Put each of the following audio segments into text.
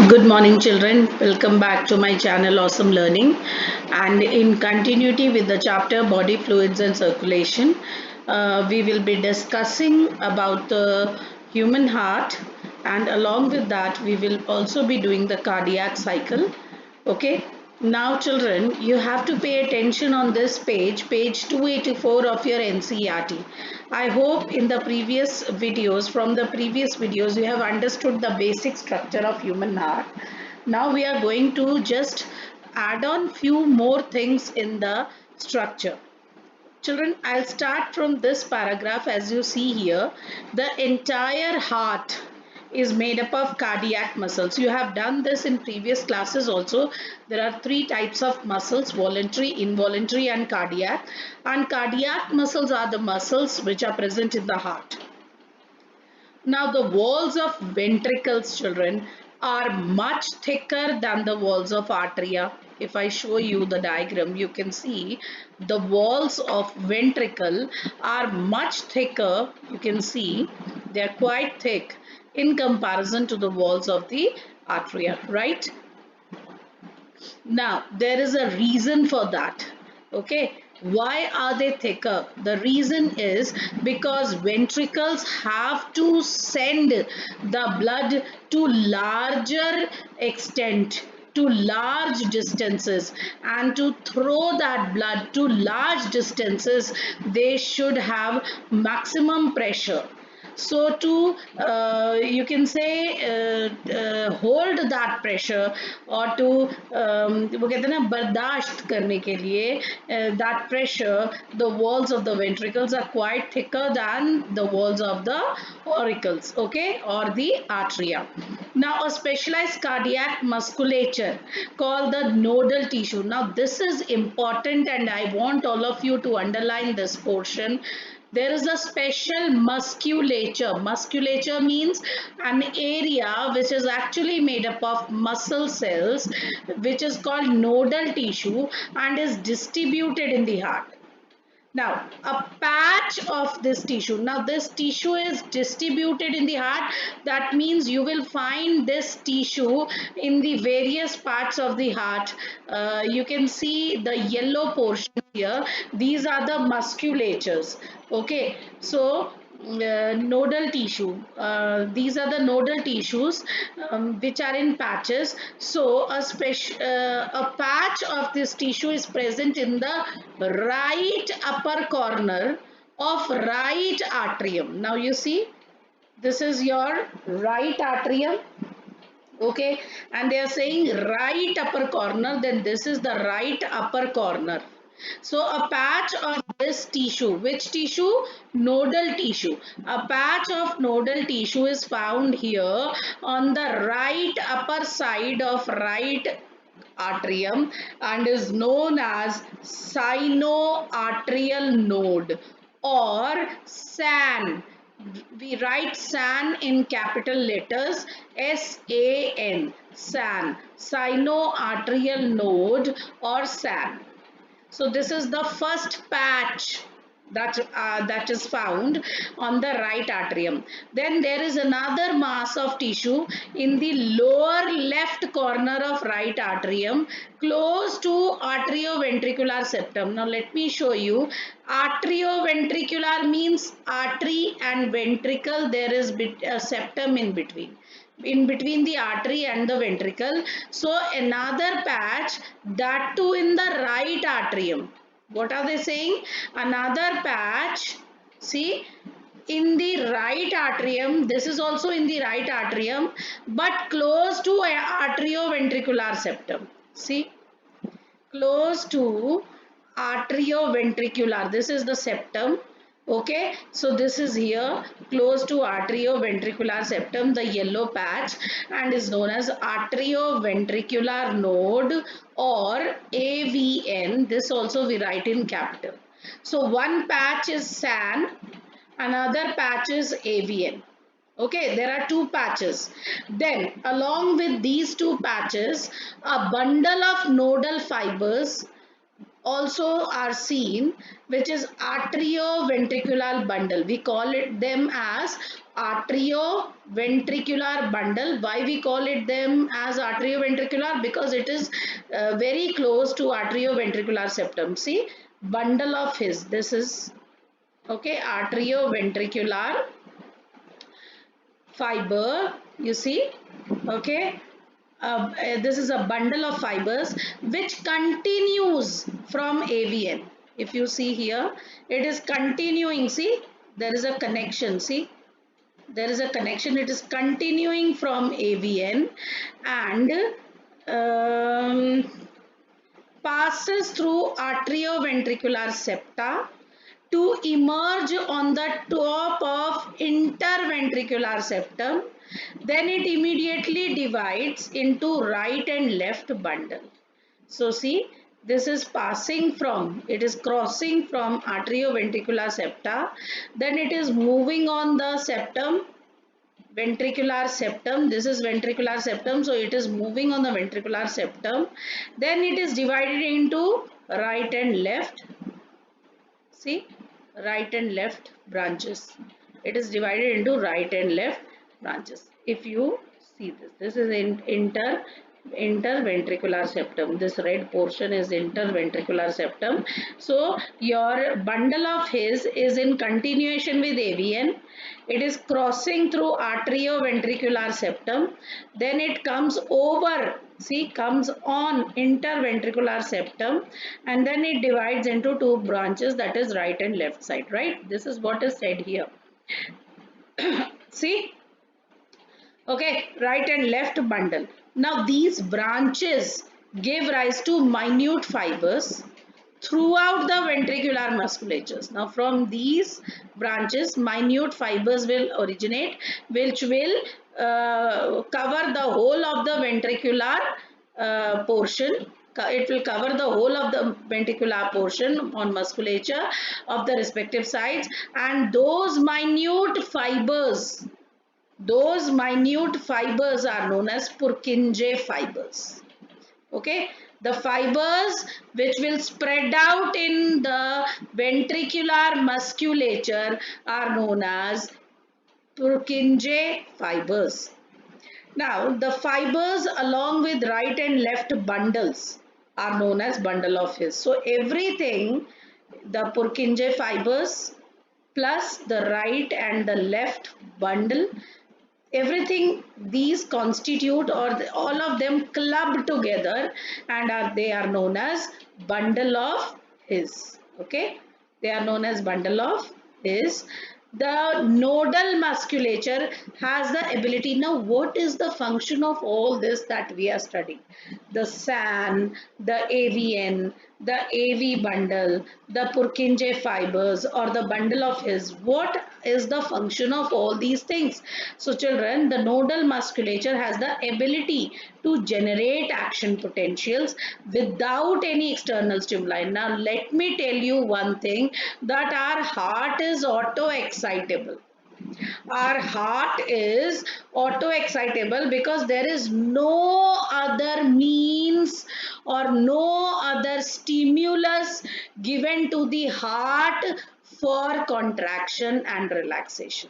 Good morning, children. Welcome back to my channel Awesome Learning. And in continuity with the chapter Body Fluids and Circulation, we will be discussing about the human heart, and along with that, we will also be doing the cardiac cycle. Okay. Now, children, you have to pay attention on this page 284 of your NCERT. I hope in the previous videos, from the previous videos, you have understood the basic structure of human heart. Now we are going to just add on few more things in the structure. Children, I'll start from this paragraph. As you see here, the entire heart is made up of cardiac muscles. You have done this in previous classes also. There are three types of muscles: voluntary, involuntary and cardiac. And cardiac muscles are the muscles which are present in the heart. Now the walls of ventricles, children, are much thicker than the walls of arteria. If I show you the diagram, you can see the walls of ventricle are much thicker. You can see they are quite thick in comparison to the walls of the arteria, right? Now, there is a reason for that. Okay. Why are they thicker? The reason is because ventricles have to send the blood to larger extent, to large distances, and to throw that blood to large distances, they should have maximum pressure. So to you can say hold that pressure, or to वो कहते हैं ना बर्दाश्त करने के लिए that pressure, the walls of the ventricles are quite thicker than the walls of the auricles, okay, or the atria. Now a specialized cardiac musculature called the nodal tissue. Now this is important and I want all of you to underline this portion. There is a special musculature. Musculature means an area which is actually made up of muscle cells, which is called nodal tissue and is distributed in the heart. Now, a patch of this tissue. Now, this tissue is distributed in the heart. That means you will find this tissue in the various parts of the heart. You can see the yellow portion here. These are the musculatures. Okay, so nodal tissue. These are the nodal tissues which are in patches. So a patch of this tissue is present in the right upper corner of right atrium. Now you see, this is your right atrium. Okay, and they are saying right upper corner, then this is the right upper corner. So a patch of this tissue, which tissue? Nodal tissue. A patch of nodal tissue is found here on the right upper side of right atrium and is known as sinoatrial node, or SAN. We write SAN in capital letters, SAN, SAN, sinoatrial node or SAN. So this is the first patch that is found on the right atrium. Then there is another mass of tissue in the lower left corner of right atrium, close to atrioventricular septum. Now let me show you. Atrioventricular means artery and ventricle. There is a septum in between the artery and the ventricle. So another patch, that too in the right atrium. What are they saying? Another patch, see, in the right atrium. This is also in the right atrium, but close to atrioventricular septum. See, close to atrioventricular. This is the septum. Okay, so this is here close to atrioventricular septum, the yellow patch, and is known as atrioventricular node or AVN. This also we write in capital. So one patch is SAN, another patch is AVN. Okay, there are two patches. Then along with these two patches, a bundle of nodal fibers also are seen, which is atrioventricular bundle. We call it them as atrioventricular bundle. Why we call it them as atrioventricular? Because it is very close to atrioventricular septum. See, bundle of his. This is okay, atrioventricular fiber, you see, okay. This is a bundle of fibers which continues from AVN. If you see here, it is continuing. See, there is a connection. See, there is a connection. It is continuing from AVN and passes through atrioventricular septa to emerge on the top of interventricular septum. Then it immediately divides into right and left bundle. So see, this is passing from, it is crossing from atrioventricular septa, then it is moving on the septum, ventricular septum. This is ventricular septum, so it is moving on the ventricular septum. Then it is divided into right and left. See, right and left branches. It is divided into right and left branches. If you see this, this is interventricular septum. This red portion is interventricular septum. So your bundle of his is in continuation with AVN. It is crossing through atrioventricular septum. Then it comes over, see, comes on interventricular septum, and then it divides into two branches, that is right and left side, right? This is what is said here. See, okay, right and left bundle. Now these branches give rise to minute fibers throughout the ventricular musculatures. Now from these branches, minute fibers will originate, which will cover the whole of the ventricular portion. It will cover the whole of the ventricular portion on musculature of the respective sides, and those minute fibers are known as Purkinje fibers. Okay, the fibers which will spread out in the ventricular musculature are known as Purkinje fibers. Now, the fibers along with right and left bundles are known as bundle of His. So, everything, the Purkinje fibers plus the right and the left bundle, everything these constitute, or all of them clubbed together, and they are known as bundle of His. Okay, they are known as bundle of His. The nodal musculature has the ability. Now what is the function of all this that we are studying? The SAN, the AVN, the AV bundle, the Purkinje fibers, or the bundle of His. What is the function of all these things? So children, the nodal musculature has the ability to generate action potentials without any external stimuli. Now let me tell you one thing, that our heart is auto-excitable. Our heart is auto-excitable because there is no other means or no other stimulus given to the heart for contraction and relaxation.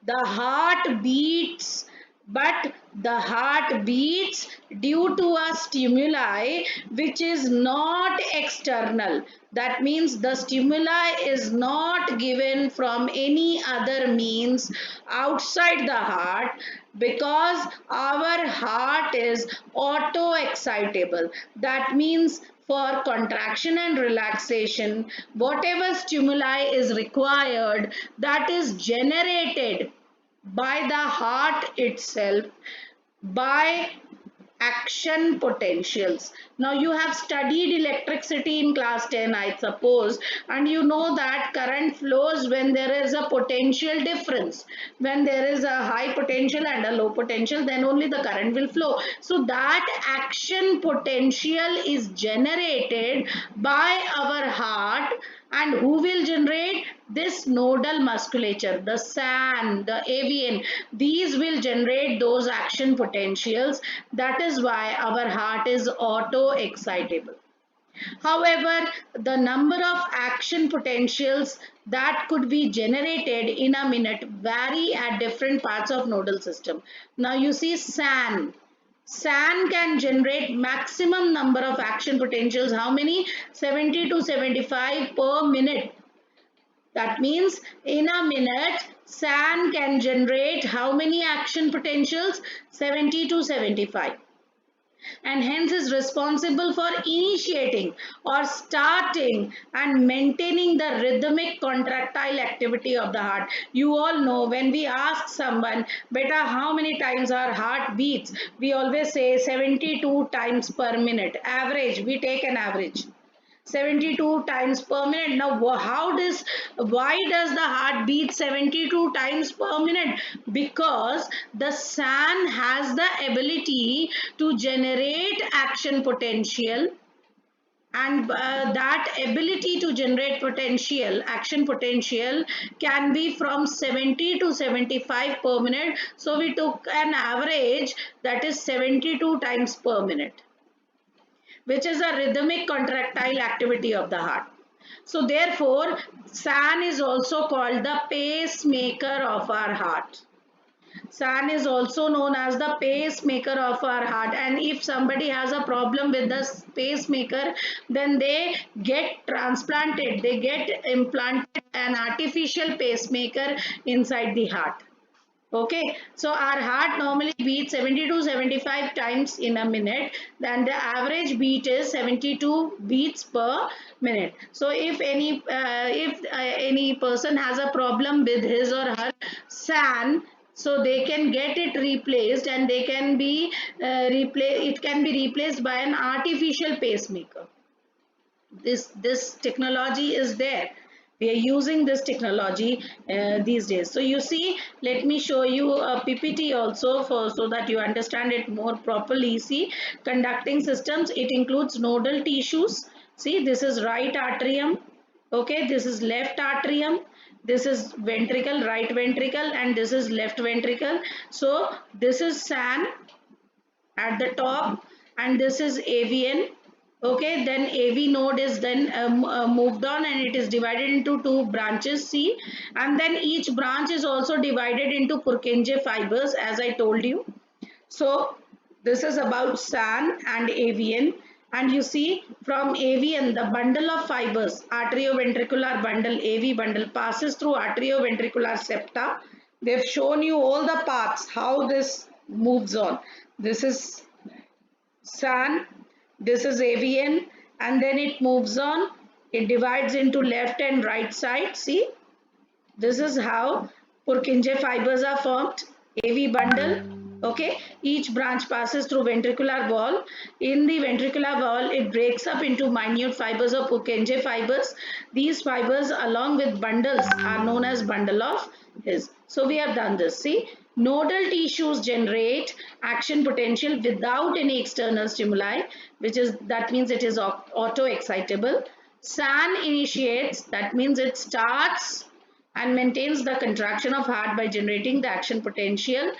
The heart beats, but the heart beats due to a stimuli which is not external. That means the stimuli is not given from any other means outside the heart, because our heart is auto excitable. That means for contraction and relaxation, whatever stimuli is required, that is generated by the heart itself by action potentials. Now you have studied electricity in class 10, I suppose, and you know that current flows when there is a potential difference. When there is a high potential and a low potential, then only the current will flow. So that action potential is generated by our heart, and who will generate this? Nodal musculature, the SAN, the AVN. These will generate those action potentials. That is why our heart is auto excitable. However, the number of action potentials that could be generated in a minute vary at different parts of nodal system. Now you see SAN. SAN can generate maximum number of action potentials. How many? 70 to 75 per minute. That means in a minute, SAN can generate how many action potentials? 70 to 75, and hence is responsible for initiating or starting and maintaining the rhythmic contractile activity of the heart. You all know, when we ask someone, beta, how many times our heart beats, we always say 72 times per minute. Average, we take an average. 72 times per minute. Now why does the heart beat 72 times per minute? Because the SAN has the ability to generate action potential, and that ability to generate action potential can be from 70 to 75 per minute. So we took an average, that is 72 times per minute, which is a rhythmic contractile activity of the heart. So therefore, SAN is also called the pacemaker of our heart. SAN is also known as the pacemaker of our heart. And if somebody has a problem with the pacemaker, then they get transplanted, they get implanted an artificial pacemaker inside the heart. Okay, so our heart normally beats 70 to 75 times in a minute, then the average beat is 72 beats per minute. So if any person has a problem with his or her SAN, so they can get it replaced, and they can be it can be replaced by an artificial pacemaker. This technology is there. We are using this technology these days. So you see, let me show you a PPT also, for so that you understand it more properly. See, conducting systems, it includes nodal tissues. See, this is right atrium, okay, this is left atrium, this is ventricle, right ventricle, and this is left ventricle. So this is SAN at the top, and this is AVN. Okay, then AV node is then moved on, and it is divided into two branches, see, and then each branch is also divided into Purkinje fibers, as I told you. So this is about SAN and AVN. And you see, from AVN, the bundle of fibers, arterioventricular bundle, AV bundle, passes through arterioventricular septa. They've shown you all the paths, how this moves on. This is SAN, this is AVN, and then it moves on. It divides into left and right side. See, this is how Purkinje fibers are formed. AV bundle. Okay, each branch passes through ventricular wall. In the ventricular wall, it breaks up into minute fibers of Purkinje fibers. These fibers, along with bundles, are known as bundle of His. So we have done this. See, nodal tissues generate action potential without any external stimuli, that means it is auto excitable. SAN initiates, that means it starts and maintains the contraction of heart by generating the action potential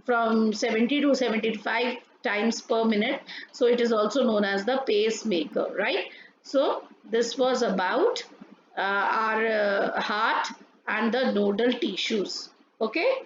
from 70 to 75 times per minute. So it is also known as the pacemaker, right? So this was about our heart and the nodal tissues. Okay.